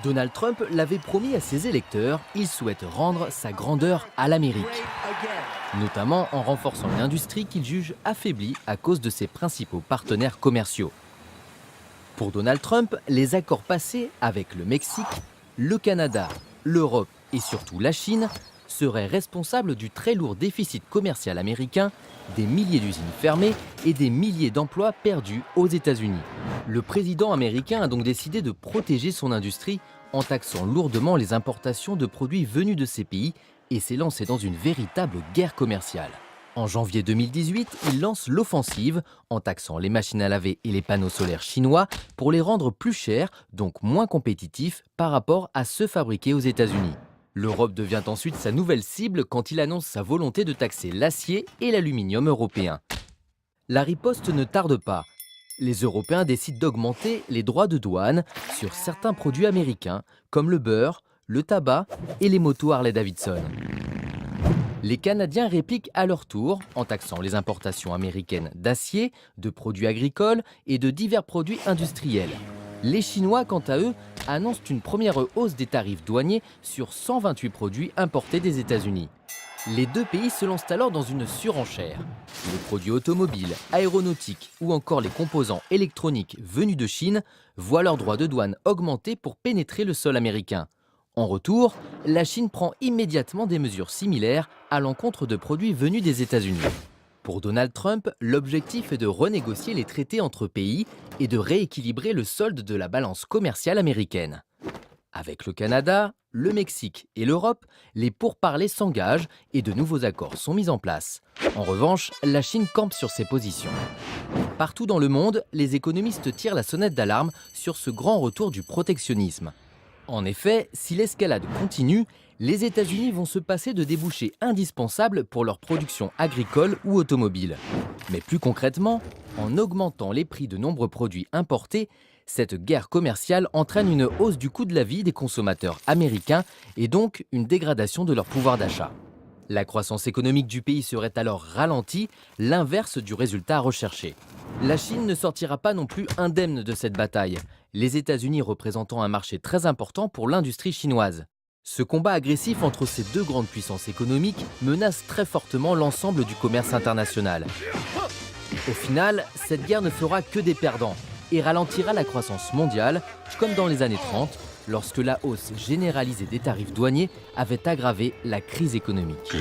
Donald Trump l'avait promis à ses électeurs, il souhaite rendre sa grandeur à l'Amérique, notamment en renforçant une industrie qu'il juge affaiblie à cause de ses principaux partenaires commerciaux. Pour Donald Trump, les accords passés avec le Mexique, le Canada, l'Europe et surtout la Chine seraient responsables du très lourd déficit commercial américain, des milliers d'usines fermées et des milliers d'emplois perdus aux États-Unis. Le président américain a donc décidé de protéger son industrie en taxant lourdement les importations de produits venus de ces pays et s'est lancé dans une véritable guerre commerciale. En janvier 2018, il lance l'offensive en taxant les machines à laver et les panneaux solaires chinois pour les rendre plus chers, donc moins compétitifs par rapport à ceux fabriqués aux États-Unis. L'Europe devient ensuite sa nouvelle cible quand il annonce sa volonté de taxer l'acier et l'aluminium européens. La riposte ne tarde pas. Les Européens décident d'augmenter les droits de douane sur certains produits américains, comme le beurre, le tabac et les motos Harley-Davidson. Les Canadiens répliquent à leur tour en taxant les importations américaines d'acier, de produits agricoles et de divers produits industriels. Les Chinois, quant à eux, annoncent une première hausse des tarifs douaniers sur 128 produits importés des États-Unis. Les deux pays se lancent alors dans une surenchère. Les produits automobiles, aéronautiques ou encore les composants électroniques venus de Chine voient leurs droits de douane augmenter pour pénétrer le sol américain. En retour, la Chine prend immédiatement des mesures similaires à l'encontre de produits venus des États-Unis. Pour Donald Trump, l'objectif est de renégocier les traités entre pays et de rééquilibrer le solde de la balance commerciale américaine. Avec le Canada, le Mexique et l'Europe, les pourparlers s'engagent et de nouveaux accords sont mis en place. En revanche, la Chine campe sur ses positions. Partout dans le monde, les économistes tirent la sonnette d'alarme sur ce grand retour du protectionnisme. En effet, si l'escalade continue, les États-Unis vont se passer de débouchés indispensables pour leur production agricole ou automobile. Mais plus concrètement, en augmentant les prix de nombreux produits importés, cette guerre commerciale entraîne une hausse du coût de la vie des consommateurs américains et donc une dégradation de leur pouvoir d'achat. La croissance économique du pays serait alors ralentie, l'inverse du résultat recherché. La Chine ne sortira pas non plus indemne de cette bataille, les États-Unis représentant un marché très important pour l'industrie chinoise. Ce combat agressif entre ces deux grandes puissances économiques menace très fortement l'ensemble du commerce international. Au final, cette guerre ne fera que des perdants et ralentira la croissance mondiale, comme dans les années 30, lorsque la hausse généralisée des tarifs douaniers avait aggravé la crise économique.